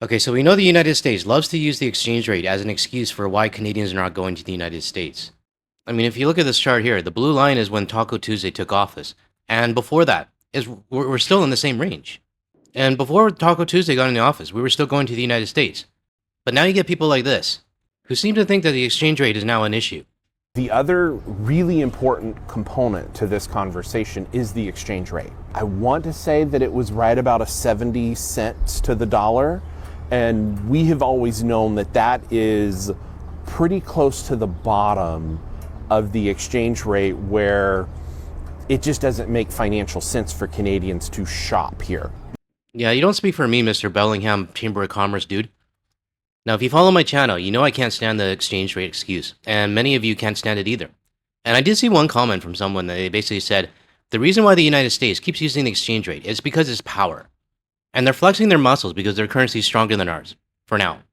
Okay, so we know the United States loves to use the exchange rate as an excuse for why Canadians are not going to the United States. I mean, if you look at this chart here, the blue line is when Taco Tuesday took office, and before that is we're still in the same range. And before Taco Tuesday got in the office, we were still going to the United States. But now you get people like this, who seem to think that the exchange rate is now an issue. The other really important component to this conversation is the exchange rate. I want to say that it was right about a 70 cents to the dollar, and we have always known that that is pretty close to the bottom of the exchange rate where it just doesn't make financial sense for Canadians to shop here. Yeah, you don't speak for me, Mr. Bellingham Chamber of Commerce, dude. Now, if you follow my channel, you know I can't stand the exchange rate excuse, and many of you can't stand it either. And I did see one comment from someone that they basically said, the reason why the United States keeps using the exchange rate is because it's power. And they're flexing their muscles because their currency is stronger than ours, for now.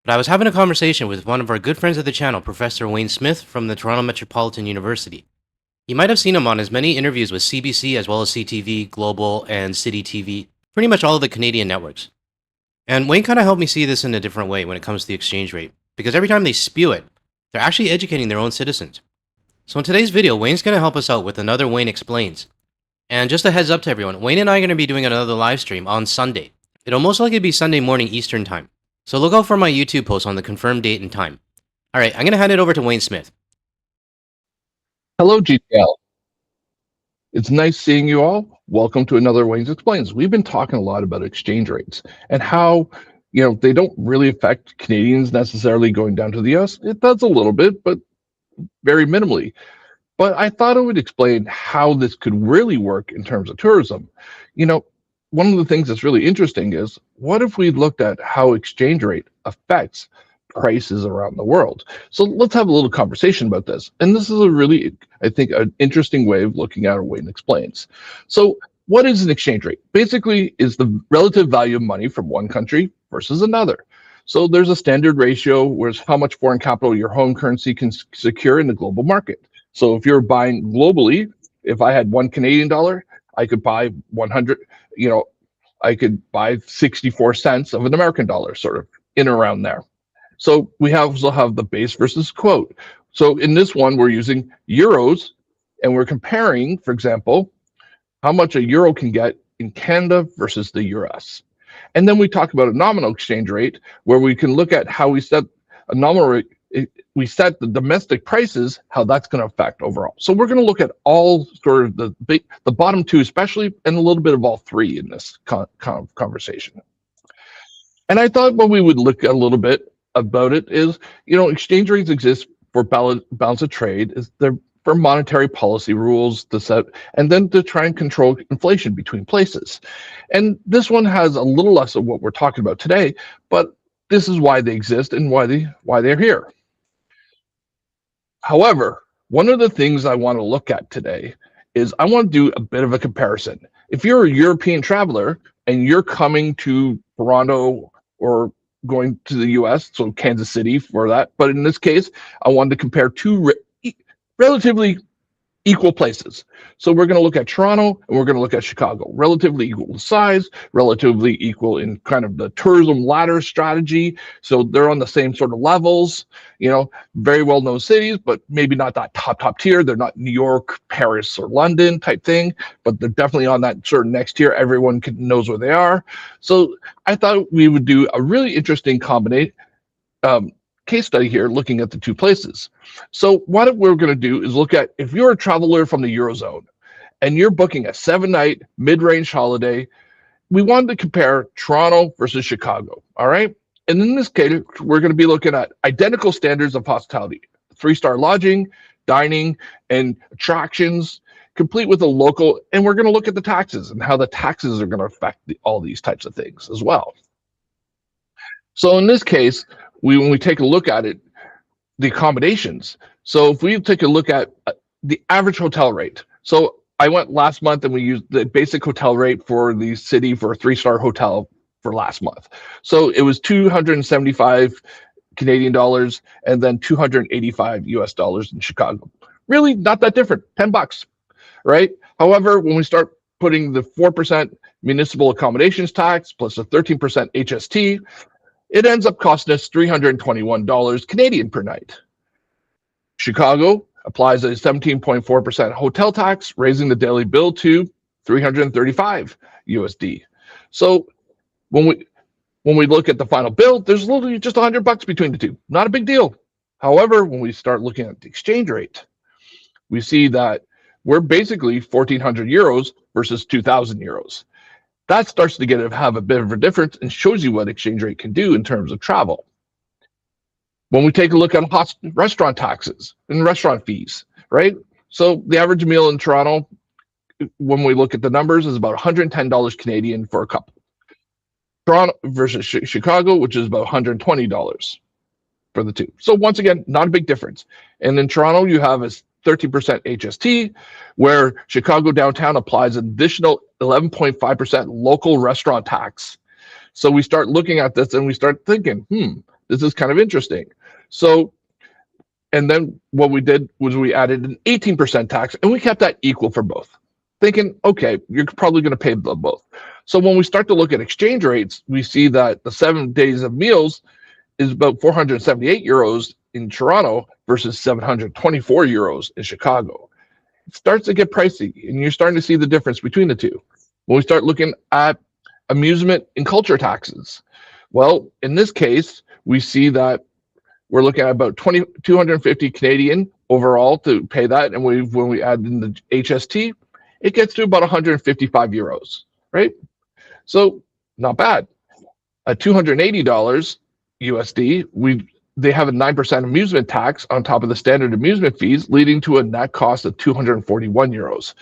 But I was having a conversation with one of our good friends of the channel, Professor Wayne Smith from the Toronto Metropolitan University. You might have seen him on his many interviews with CBC as well as CTV, Global, and City TV, pretty much all of the Canadian networks. And Wayne kind of helped me see this in a different way when it comes to the exchange rate, because every time they spew it, they're actually educating their own citizens. So in today's video, Wayne's going to help us out with another Wayne Explains. And just a heads up to everyone, Wayne and I are going to be doing another live stream on Sunday. It'll most likely be Sunday morning Eastern time. So look out for my YouTube post on the confirmed date and time. Alright, I'm going to hand it over to Wayne Smith. Hello, GTL. It's nice seeing you all. Welcome to another Wayne Explains. We've been talking a lot about exchange rates and how, they don't really affect Canadians necessarily going down to the US. It does a little bit, but very minimally. But I thought I would explain how this could really work in terms of tourism. One of the things that's really interesting is, what if we looked at how exchange rate affects prices around the world? So let's have a little conversation about this. And this is a really, I think, an interesting way of looking at it. Wayne Explains. So what is an exchange rate? Basically is the relative value of money from one country versus another. So there's a standard ratio where it's how much foreign capital your home currency can secure in the global market. So if you're buying globally, if I had $1 Canadian, I could buy 100, I could buy 64 cents of an American dollar, sort of in and around there. So we also have the base versus quote. So in this one, we're using euros, and we're comparing, for example, how much a euro can get in Canada versus the US. And then we talk about a nominal exchange rate, where we can look at how we set a nominal rate. We set the domestic prices, how that's going to affect overall. So we're going to look at all sort of the bottom two, especially, and a little bit of all three in this conversation. And I thought what we would look at a little bit about it is, exchange rates exist for balance of trade, is they're for monetary policy rules to set, and then to try and control inflation between places. And this one has a little less of what we're talking about today, but this is why they exist and why they're here. However, one of the things I want to look at today is I want to do a bit of a comparison. If you're a European traveler and you're coming to Toronto or going to the US, so Kansas City for that, but in this case, I wanted to compare two relatively equal places. So we're going to look at Toronto and we're going to look at Chicago, relatively equal in size, relatively equal in kind of the tourism ladder strategy. So they're on the same sort of levels, very well-known cities, but maybe not that top tier. They're not New York, Paris, or London type thing, but they're definitely on that sort of next tier. Everyone knows where they are. So I thought we would do a really interesting case study here, looking at the two places. So what we're going to do is look at, if you're a traveler from the Eurozone and you're booking a 7-night mid-range holiday, we wanted to compare Toronto versus Chicago, all right? And in this case, we're going to be looking at identical standards of hospitality, 3-star lodging, dining, and attractions, complete with a local, and we're going to look at the taxes and how the taxes are going to affect all these types of things as well. So in this case, when we take a look at it, the accommodations. So if we take a look at the average hotel rate. So I went last month and we used the basic hotel rate for the city for a 3-star hotel for last month. So it was 275 Canadian dollars and then 285 US dollars in Chicago. Really not that different, $10, right? However, when we start putting the 4% municipal accommodations tax plus a 13% HST, it ends up costing us $321 Canadian per night. Chicago applies a 17.4% hotel tax, raising the daily bill to $335 USD. So when we look at the final bill, there's literally just $100 between the two. Not a big deal. However, when we start looking at the exchange rate, we see that we're basically 1,400 euros versus 2,000 euros. That starts to have a bit of a difference and shows you what exchange rate can do in terms of travel. When we take a look at restaurant taxes and restaurant fees, right? So the average meal in Toronto, when we look at the numbers, is about $110 Canadian for a couple. Toronto versus Chicago, which is about $120 for the two. So once again, not a big difference. And in Toronto, you have a 30% HST, where Chicago downtown applies an additional 11.5% local restaurant tax. So we start looking at this and we start thinking, this is kind of interesting. So, and then what we did was we added an 18% tax and we kept that equal for both, thinking, okay, you're probably going to pay them both. So when we start to look at exchange rates, we see that the 7 days of meals is about 478 euros in Toronto versus 724 euros in Chicago. It starts to get pricey, and you're starting to see the difference between the two. When we start looking at amusement and culture taxes, well, in this case, we see that we're looking at about 250 Canadian overall to pay that, and when we add in the HST, it gets to about 155 euros, right? So not bad. At $280 USD, they have a 9% amusement tax on top of the standard amusement fees, leading to a net cost of 241 euros.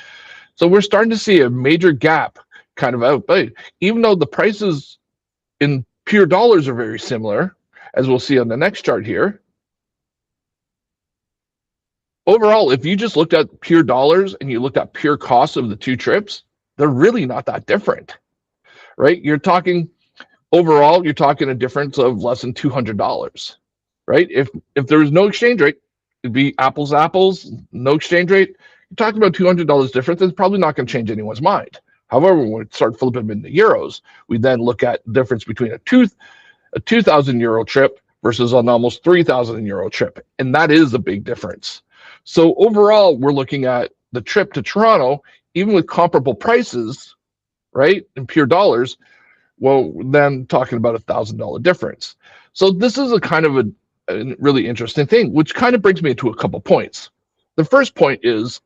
So we're starting to see a major gap kind of out. But even though the prices in pure dollars are very similar, as we'll see on the next chart here, overall, if you just looked at pure dollars and you looked at pure costs of the two trips, they're really not that different, right? Overall, you're talking a difference of less than $200. Right? If there was no exchange rate, it'd be apples to apples, no exchange rate. You're talking about $200 difference. It's probably not going to change anyone's mind. However, when we start flipping them into euros, we then look at the difference between a 2,000 euro trip versus an almost 3,000 euro trip, and that is a big difference. So overall, we're looking at the trip to Toronto, even with comparable prices, right, in pure dollars. Well, then talking about $1,000 difference. So this is a kind of a really interesting thing, which kind of brings me to a couple points. The first point is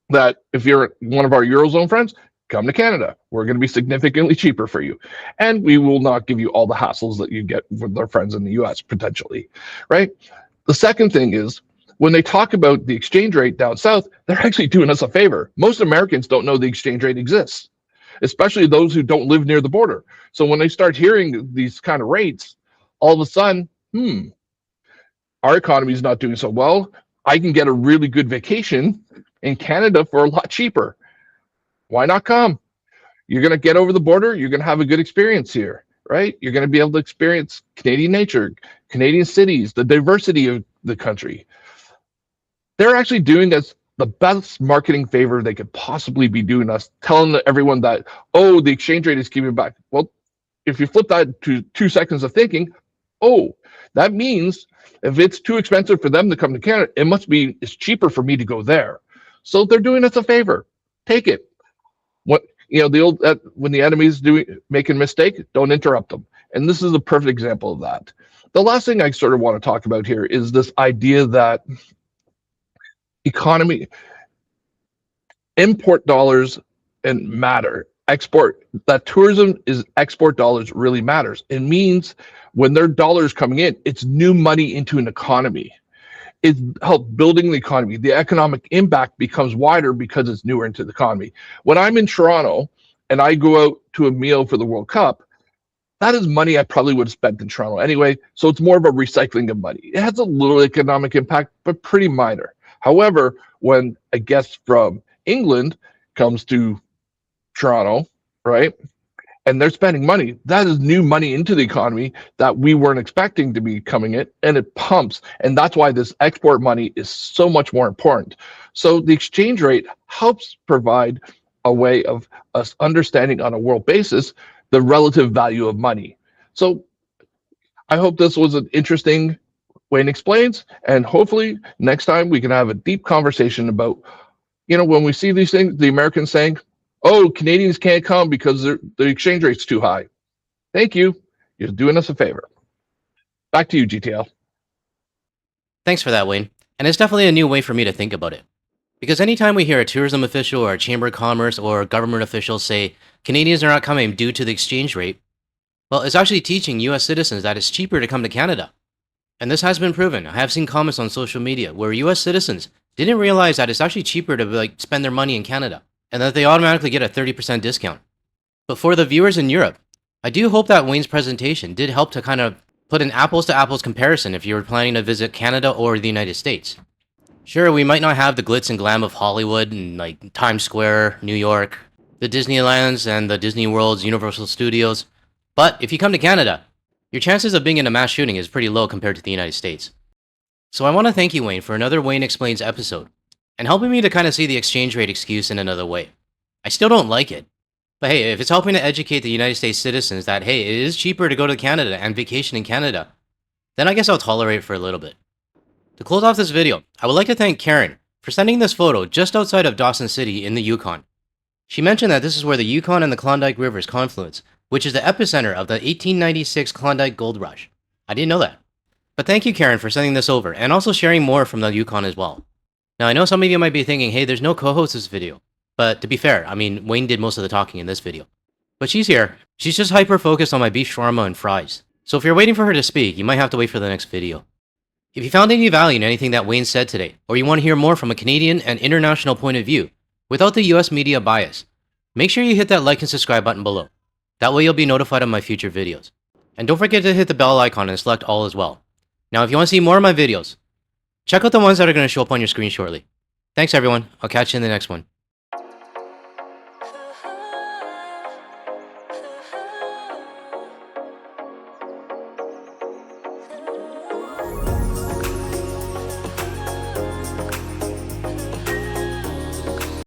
that if you're one of our Eurozone friends, come to Canada. We're going to be significantly cheaper for you. And we will not give you all the hassles that you get with our friends in the US, potentially, right? The second thing is, when they talk about the exchange rate down south, they're actually doing us a favor. Most Americans don't know the exchange rate exists, especially those who don't live near the border. So when they start hearing these kind of rates, all of a sudden, our economy is not doing so well. I can get a really good vacation in Canada for a lot cheaper. Why not come? You're going to get over the border. You're going to have a good experience here, right? You're going to be able to experience Canadian nature, Canadian cities, the diversity of the country. They're actually doing us the best marketing favor they could possibly be doing us, telling everyone that, oh, the exchange rate is keeping back. Well, if you flip that to 2 seconds of thinking, oh, that means if it's too expensive for them to come to Canada, it's cheaper for me to go there. So they're doing us a favor. Take it. When the enemy's making a mistake, don't interrupt them. And this is a perfect example of that. The last thing I sort of want to talk about here is this idea that economy, import dollars and matter. That tourism is export dollars really matters. It means when their dollars coming in, it's new money into an economy. It helps building the economy. The economic impact becomes wider because it's newer into the economy. When I'm in Toronto and I go out to a meal for the World Cup, that is money I probably would have spent in Toronto anyway. So it's more of a recycling of money. It has a little economic impact, but pretty minor. However, when a guest from England comes to Toronto, right, and they're spending money, that is new money into the economy that we weren't expecting to be coming in, and it pumps. And that's why this export money is so much more important. So the exchange rate helps provide a way of us understanding on a world basis the relative value of money. So I hope this was an interesting Wayne Explains, and hopefully next time we can have a deep conversation about, when we see these things, the Americans saying, oh, Canadians can't come because the exchange rate's too high. Thank you. You're doing us a favor. Back to you, GTL. Thanks for that, Wayne. And it's definitely a new way for me to think about it. Because anytime we hear a tourism official or a chamber of commerce or government officials say Canadians are not coming due to the exchange rate, well, it's actually teaching US citizens that it's cheaper to come to Canada. And this has been proven. I have seen comments on social media where US citizens didn't realize that it's actually cheaper to spend their money in Canada and that they automatically get a 30% discount. But for the viewers in Europe, I do hope that Wayne's presentation did help to kind of put an apples to apples comparison if you were planning to visit Canada or the United States. Sure, we might not have the glitz and glam of Hollywood and Times Square, New York, the Disneylands and the Disney Worlds, Universal Studios, but if you come to Canada, your chances of being in a mass shooting is pretty low compared to the United States. So I want to thank you, Wayne, for another Wayne Explains episode, and helping me to kind of see the exchange rate excuse in another way. I still don't like it, but hey, if it's helping to educate the United States citizens that, hey, it is cheaper to go to Canada and vacation in Canada, then I guess I'll tolerate it for a little bit. To close off this video, I would like to thank Karen for sending this photo just outside of Dawson City in the Yukon. She mentioned that this is where the Yukon and the Klondike Rivers confluence, which is the epicenter of the 1896 Klondike Gold Rush. I didn't know that. But thank you, Karen, for sending this over, and also sharing more from the Yukon as well. Now, I know some of you might be thinking, hey, there's no co-host this video. But to be fair, Wayne did most of the talking in this video. But she's here. She's just hyper-focused on my beef shawarma and fries. So if you're waiting for her to speak, you might have to wait for the next video. If you found any value in anything that Wayne said today, or you want to hear more from a Canadian and international point of view, without the US media bias, make sure you hit that like and subscribe button below. That way you'll be notified of my future videos. And don't forget to hit the bell icon and select all as well. Now, if you want to see more of my videos, check out the ones that are going to show up on your screen shortly. Thanks, everyone. I'll catch you in the next one.